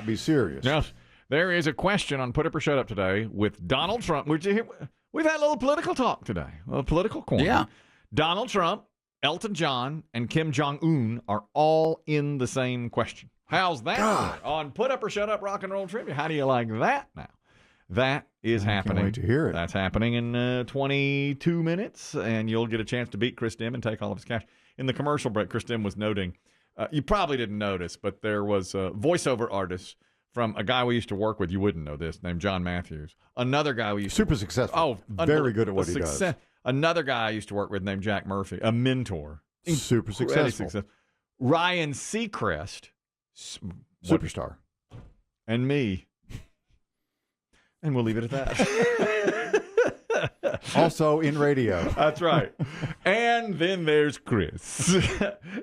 be serious. Yes. There is a question on Put Up or Shut Up today with Donald Trump. We've had a little political talk today, a little political corner. Yeah. Donald Trump, Elton John, and Kim Jong-un are all in the same question. How's that? On Put Up or Shut Up Rock and Roll Trivia. How do you like that now? That is happening. Can't wait to hear it. That's happening in 22 minutes, and you'll get a chance to beat Chris Demm and take all of his cash. In the commercial break, Chris Demm was noting, you probably didn't notice, but there was a voiceover artist from a guy we used to work with, you wouldn't know this, named John Matthews. Another guy we used Super successful. Very good at what he does. Another guy I used to work with named Jack Murphy, a mentor. Super successful. Ryan Seacrest. Superstar. And me. And we'll leave it at that. Also in radio. That's right. And then there's Chris.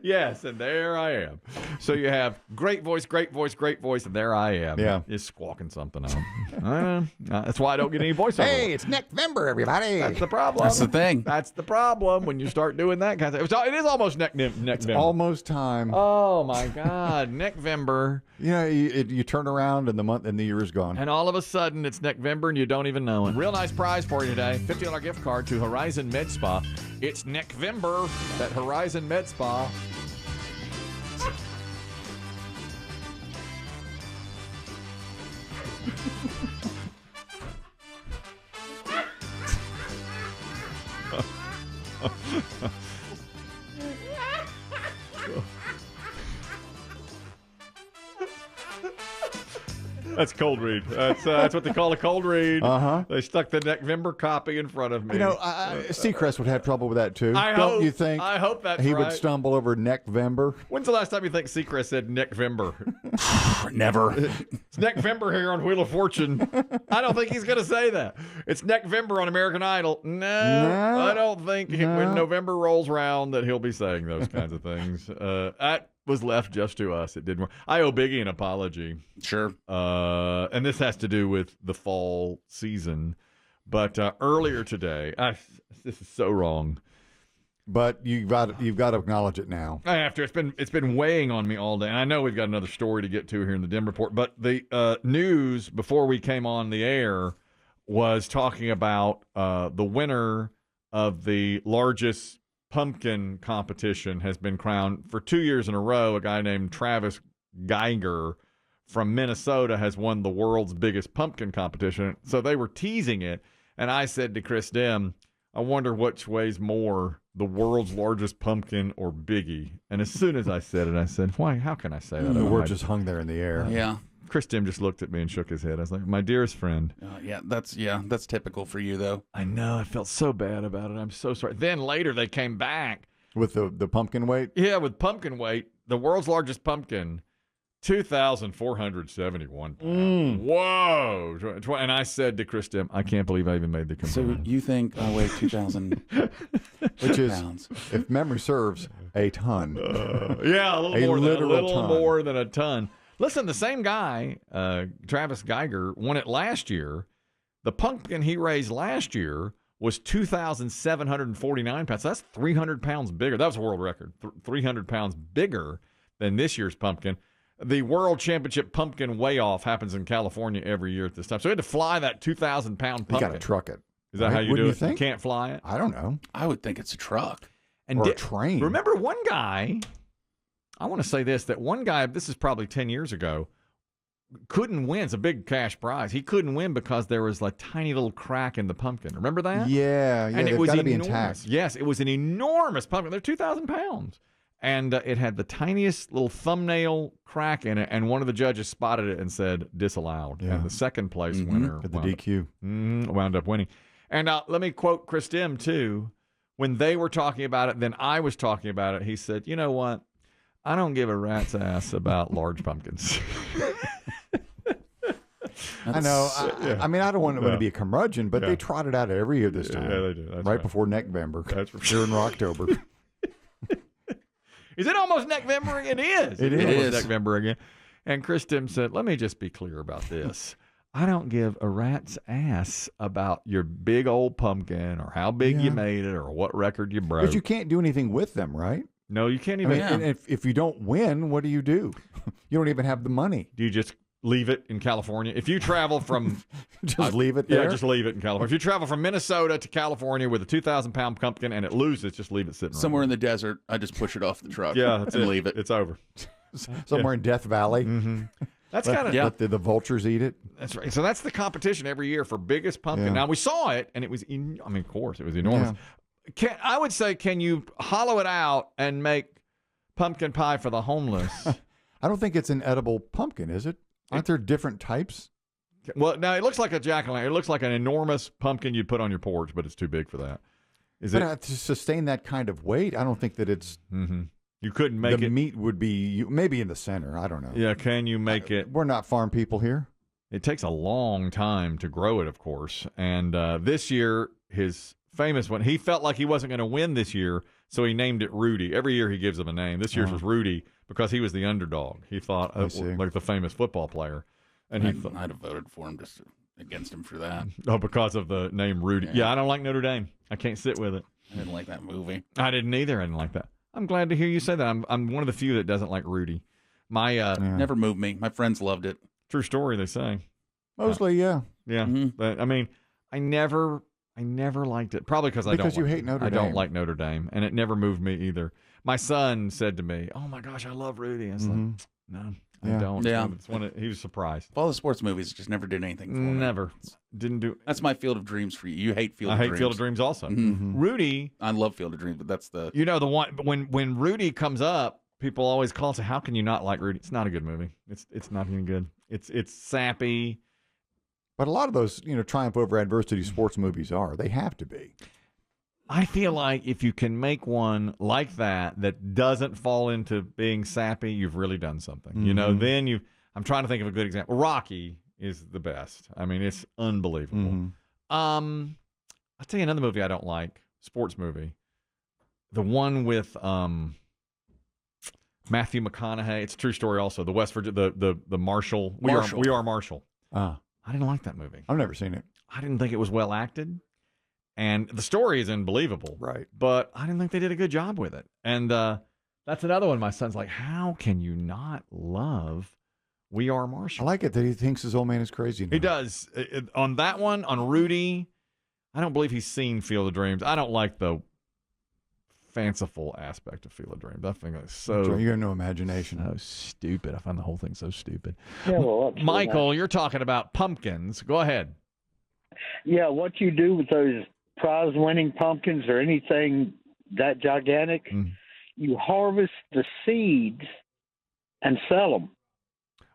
Yes, and there I am. So you have great voice, and there I am. Yeah. Just squawking something on. That's why I don't get any voiceover. Hey, it's Neckvember, everybody. That's the problem. That's the thing. That's the problem when you start doing that kind of stuff. It is almost Neckvember. It's almost time. Oh, my God. Neckvember. You turn around and the year is gone. And all of a sudden, it's Neckvember and you don't even know it. Real nice prize for you today. $50 gift card to Horizon Med Spa. It's Neckvember at Horizon Med Spa. That's cold read. That's what they call a cold read. They stuck the Neckvember copy in front of me. Seacrest would have trouble with that too. Don't you think? I hope that's he right. would stumble over Neckvember. When's the last time you think Seacrest said Neckvember? Never. It's Neckvember here on Wheel of Fortune. I don't think he's going to say that. It's Neckvember on American Idol. No, I don't think when November rolls around that he'll be saying those kinds of things. That was left just to us. It didn't work. I owe Biggie an apology. Sure. And this has to do with the fall season. But earlier today, this is so wrong. But you've got to acknowledge it now. I have to. It's been weighing on me all day. And I know we've got another story to get to here in the Demm Report. But the news before we came on the air was talking about the winner of the largest pumpkin competition has been crowned for 2 years in a row. A guy named Travis Geiger from Minnesota has won the world's biggest pumpkin competition. So they were teasing it. And I said to Chris Demm, I wonder which weighs more, the world's largest pumpkin or Biggie. And as soon as I said it, I said, why? How can I say that? The word just hung there in the air. Yeah. Chris Demm just looked at me and shook his head. I was like, my dearest friend. That's typical for you, though. I know. I felt so bad about it. I'm so sorry. Then later they came back. With the pumpkin weight? Yeah, with pumpkin weight. The world's largest pumpkin, 2,471 pounds. Whoa. And I said to Chris Demm, I can't believe I even made the comparison. So you think I weigh 2,000 Which is, pounds? if memory serves, a ton. Yeah, a little literal more than a ton. Listen, the same guy, Travis Geiger, won it last year. The pumpkin he raised last year was 2,749 pounds. So that's 300 pounds bigger. That was a world record. 300 pounds bigger than this year's pumpkin. The World Championship Pumpkin Weigh-Off happens in California every year at this time. So we had to fly that 2,000-pound pumpkin. You got to truck it. Is that how you do it? Think? You can't fly it? I don't know. I would think it's a truck. Or a train. Remember one guy, I want to say this, that one guy, this is probably 10 years ago, couldn't win. It's a big cash prize. He couldn't win because there was a tiny little crack in the pumpkin. Remember that? Yeah. And it was gotta be enormous. intact. Yes, it was an enormous pumpkin. They're 2,000 pounds. And it had the tiniest little thumbnail crack in it, and one of the judges spotted it and said, disallowed. Yeah. And the second place winner At the DQ. wound up winning. And let me quote Chris Demm, too. When they were talking about it, then I was talking about it, he said, you know what? I don't give a rat's ass about large pumpkins. I know. I mean, I don't want to be a curmudgeon, but they trot it out every year this time. Yeah, they do. That's right before Neckvember. That's for sure. Here in October. Is it almost Neckvember again? It is. It is. is. Neckvember again. And Chris Demm said, let me just be clear about this. I don't give a rat's ass about your big old pumpkin or how big you made it or what record you broke. But you can't do anything with them, right? No, you can't I even. mean, and if you don't win, what do? You don't even have the money. Do you just leave it in California. If you travel from just leave it there. Yeah, just leave it in California. If you travel from Minnesota to California with a 2,000-pound pumpkin and it loses, just leave it sitting Somewhere right in the desert, I just push it off the truck. Yeah, that's and it. leave it. It's over. Somewhere in Death Valley. Mm-hmm. That's kind of let the vultures eat it. That's right. So that's the competition every year for biggest pumpkin. Now we saw it, and it was. Of course, it was enormous. Yeah. I would say, can you hollow it out and make pumpkin pie for the homeless? I don't think it's an edible pumpkin, is it? Aren't there different types? Well, now it looks like a jack-o'-lantern. It looks like an enormous pumpkin you'd put on your porch, but it's too big for that. To sustain that kind of weight, I don't think that it's. Mm-hmm. You couldn't make it. The meat would be maybe in the center. I don't know. Yeah, can you make it? We're not farm people here. It takes a long time to grow it, of course. And this year, his famous one, he felt like he wasn't going to win this year, so he named it Rudy. Every year he gives him a name. This year's was Rudy because he was the underdog. He thought, like the famous football player. And I'd have voted for him against him for that. Oh, because of the name Rudy. Yeah, I don't like Notre Dame. I can't sit with it. I didn't like that movie. I didn't either. I didn't like that. I'm glad to hear you say that. I'm one of the few that doesn't like Rudy. Never moved me. My friends loved it. True story, they say. Mostly, yeah. Yeah. Mm-hmm. But I mean, I never liked it. Probably because you hate Notre Dame. I don't like Notre Dame, and it never moved me either. My son said to me, "Oh my gosh, I love Rudy." I was like, "No, I don't." Yeah. He was surprised. All the sports movies just never did anything for me. Never. Didn't do. That's my Field of Dreams for you. You hate Field of Dreams. I hate Field of Dreams also. Mm-hmm. Rudy. I love Field of Dreams, but that's the. You know the one when Rudy comes up, people always call and say, "How can you not like Rudy?" It's not a good movie. It's not even good. It's sappy. But a lot of those, triumph over adversity sports movies they have to be. I feel like if you can make one like that doesn't fall into being sappy, you've really done something. Mm-hmm. Then I'm trying to think of a good example. Rocky is the best. I mean, it's unbelievable. Mm-hmm. I'll tell you another movie I don't like, sports movie. The one with Matthew McConaughey. It's a true story also. The West Virginia, the Marshall. We are Marshall. I didn't like that movie. I've never seen it. I didn't think it was well acted. And the story is unbelievable. Right. But I didn't think they did a good job with it. And that's another one. My son's like, how can you not love We Are Marshall? I like it that he thinks his old man is crazy now. He does. On that one, on Rudy, I don't believe he's seen Field of Dreams. I don't like the fanciful aspect of Field of Dreams. I think it's so... You have no imagination. So stupid. I find the whole thing so stupid. Yeah, well, Michael, you're talking about pumpkins. Go ahead. Yeah, what you do with those prize-winning pumpkins or anything that gigantic, you harvest the seeds and sell them.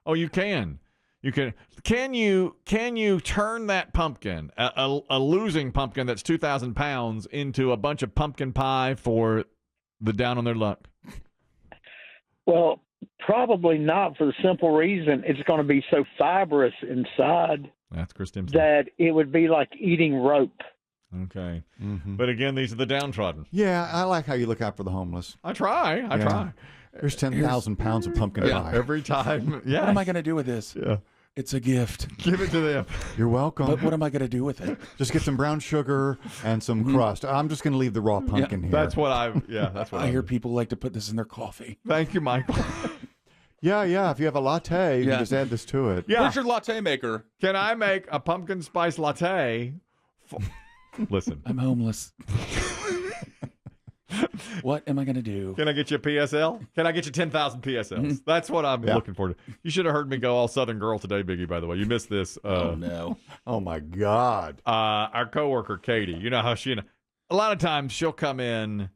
Oh, you can. You can. Can you turn that pumpkin, a losing pumpkin that's 2,000 pounds, into a bunch of pumpkin pie for the down on their luck? Well, probably not, for the simple reason it's going to be so fibrous inside. That's Chris Dempsey. That it would be like eating rope. Okay. Mm-hmm. But again, these are the downtrodden. Yeah, I like how you look out for the homeless. I try. There's 10,000 pounds of pumpkin pie. Every time. Yeah. What am I going to do with this? Yeah. It's a gift. Give it to them. You're welcome. But what am I going to do with it? Just get some brown sugar and some crust. I'm just going to leave the raw pumpkin here. That's what I hear people like to put this in their coffee. Thank you, Michael. Yeah. If you have a latte, you can just add this to it. Yeah. Where's your latte maker? Can I make a pumpkin spice latte? Listen. I'm homeless. What am I going to do? Can I get you a PSL? Can I get you 10,000 PSLs? That's what I'm looking for. You should have heard me go all Southern Girl today, Biggie, by the way. You missed this. Oh, no. Oh, my God. Our coworker, Katie, you know how a lot of times she'll come in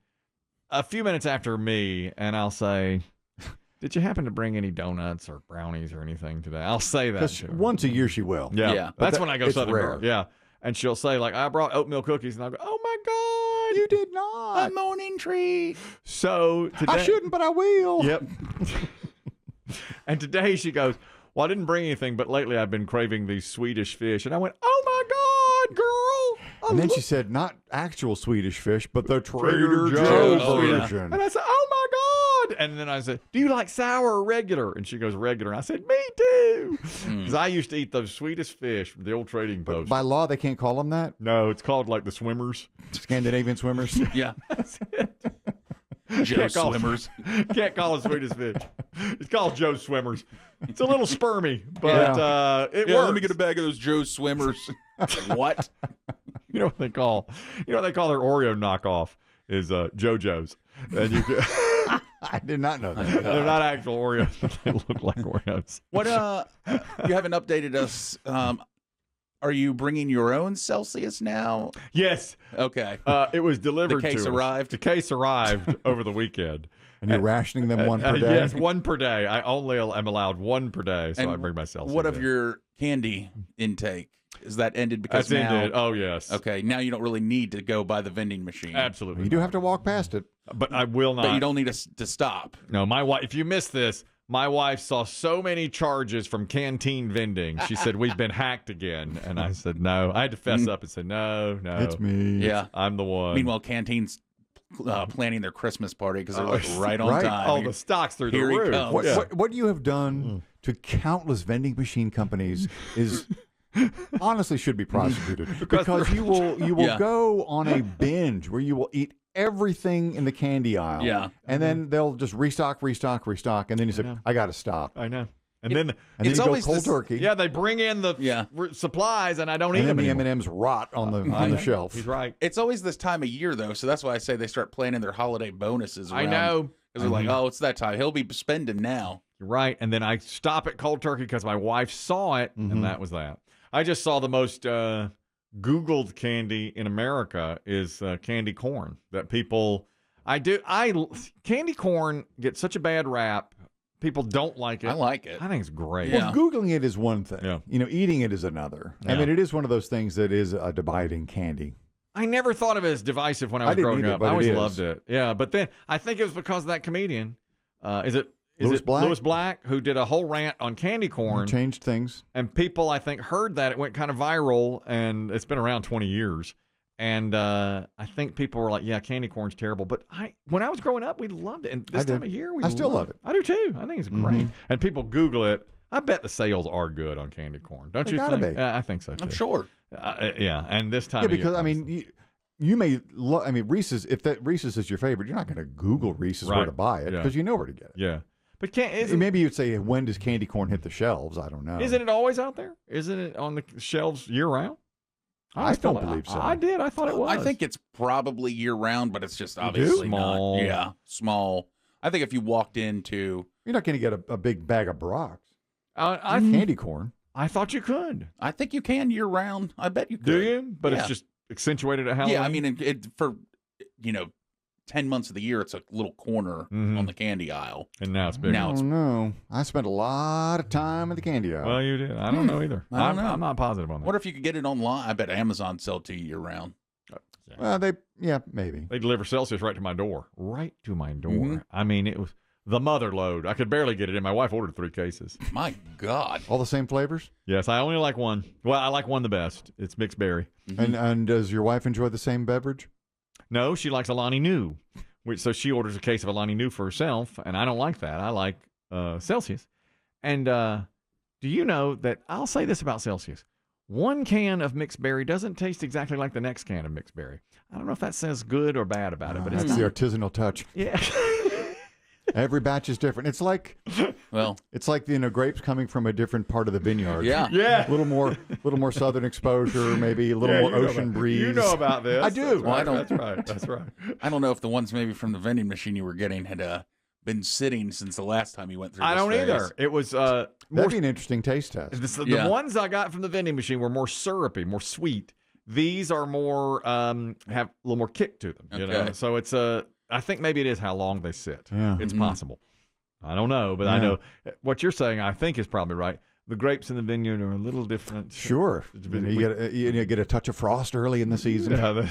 a few minutes after me, and I'll say, did you happen to bring any donuts or brownies or anything today? I'll say that. Because once a year she will. Yeah. That's when I go Southern rare. Girl. Yeah. And she'll say, like, I brought oatmeal cookies. And I'll go, oh, my God. You did not. A morning treat. So today. I shouldn't, but I will. Yep. And today she goes, well, I didn't bring anything, but lately I've been craving these Swedish fish. And I went, oh, my God, girl. And then she said, not actual Swedish fish, but the Trader Joe's version. And I said, oh, my God. And then I said, do you like sour or regular? And she goes, regular. And I said, me too. Because I used to eat those Swedish fish from the old trading post. By law, they can't call them that? No, it's called like the swimmers. Scandinavian swimmers? Yeah. That's it. Joe Swimmers. Can't call it Swedish fish. It's called Joe Swimmers. It's a little spermy, but it works. Let me get a bag of those Joe Swimmers. What? You know what they call their Oreo knockoff is JoJo's. And you can, I did not know that. they're not actual Oreos, but they look like Oreos. What? You haven't updated us. Are you bringing your own Celsius now? Yes. Okay. It was delivered The case to us. arrived? The case arrived over the weekend. And you're rationing them one per day? Yes, one per day. I only am allowed one per day, so And I bring myself. What of your candy intake? Is that ended because That's now? ended. Oh, yes. Okay, now you don't really need to go by the vending machine. Absolutely. You do have to walk past it. But I will not. But you don't need to stop. No, my wife, if you missed this, my wife saw so many charges from canteen vending. She said, we've been hacked again. And I said, no. I had to fess up and say, no. It's me. Yeah. I'm the one. Meanwhile, canteens planning their Christmas party because they're like right on time. Oh, the stock's through Here the he roof. comes. What you have done to countless vending machine companies is honestly should be prosecuted because you will Yeah. go on a binge where you will eat everything in the candy aisle. Yeah. And then they'll just restock, and then you say, I got to stop. I know. And then it's you go always cold this- turkey. yeah, they bring in the supplies, and I don't eat And then them the anymore. M&Ms rot on the shelf. He's right. It's always this time of year, though, so that's why I say they start planning their holiday bonuses around. I know. Because they're like, oh, it's that time. He'll be spending now. You're right. And then I stop at cold turkey because my wife saw it, and that was that. I just saw the most Googled candy in America is candy corn. That people, candy corn gets such a bad rap. People don't like it. I like it. I think it's great. Yeah. Well, Googling it is one thing. Yeah. Eating it is another. I Yeah. mean, it is one of those things that is a dividing candy. I never thought of it as divisive when I was didn't growing either, up. but I it always is. loved it. Yeah, but then I think it was because of that comedian. Is it Louis Black? Louis Black, who did a whole rant on candy corn, Changed things. and people I think heard that it went kind of viral, and it's been around 20 years. And I think people were like, "Yeah, candy corn's terrible." But when I was growing up, we loved it. And this I did. time of year, I still love it. I do too. I think it's great. And people Google it. I bet the sales are good on candy corn. Don't They you gotta think? be. Yeah, I think so too. I'm sure. Yeah, and this time, Yeah, of year, because I mean, you may. I mean, Reese's. If that Reese's is your favorite, you're not going to Google Reese's where Right. to buy it Yeah. because you know where to get it. yeah, but isn't Maybe you'd say, when does candy corn hit the shelves? I don't know. Isn't it always out there? Isn't it on the shelves year round? I don't believe so. I did. I thought it was. I think it's probably year round, but it's just do? obviously Small. not. Yeah, small. I think if you walked into, You're not going to get a big bag of Brock's I candy corn. I thought you could. I think you can year round. I bet you could. Do you? But Yeah. it's just accentuated at Halloween. Yeah, I mean, it for 10 months of the year, it's a little corner on the candy aisle. and now it's big. Now I it's don't know. I spent a lot of time in the candy aisle. Well, you did. I don't know either. I don't know. I'm not positive on that. What if you could get it online? I bet Amazon sell it to you year round. Well, maybe. They deliver Celsius right to my door. Right to my door. Mhm. I mean, it was the mother load. I could barely get it in. My wife ordered 3 cases. My God. All the same flavors? Yes, I only like one. Well, I like one the best. It's mixed berry. And does your wife enjoy the same beverage? No, she likes Alani Nu. So she orders a case of Alani Nu for herself, and I don't like that. I like Celsius. And do you know that I'll say this about Celsius? One can of mixed berry doesn't taste exactly like the next can of mixed berry. I don't know if that says good or bad about it, but it's That's the artisanal touch. yeah. Every batch is different. It's like Well, grapes coming from a different part of the vineyard. yeah. Yeah. A little more southern exposure, maybe a little more ocean breeze. You know about this. I do. That's right. Well, I don't- That's right. That's right. I don't know if the ones maybe from the vending machine you were getting had been sitting since the last time you went through I this don't phase. either. It was more. That'd be an interesting taste test. The Yeah. ones I got from the vending machine were more syrupy, more sweet. These are more have a little more kick to them. You know, Okay. so it's I think maybe it is how long they sit. Yeah. It's possible. I don't know, but I Yeah. know what you're saying. I think is probably right. The grapes in the vineyard are a little different. Sure. It's been- You get a touch of frost early in the season. Yeah,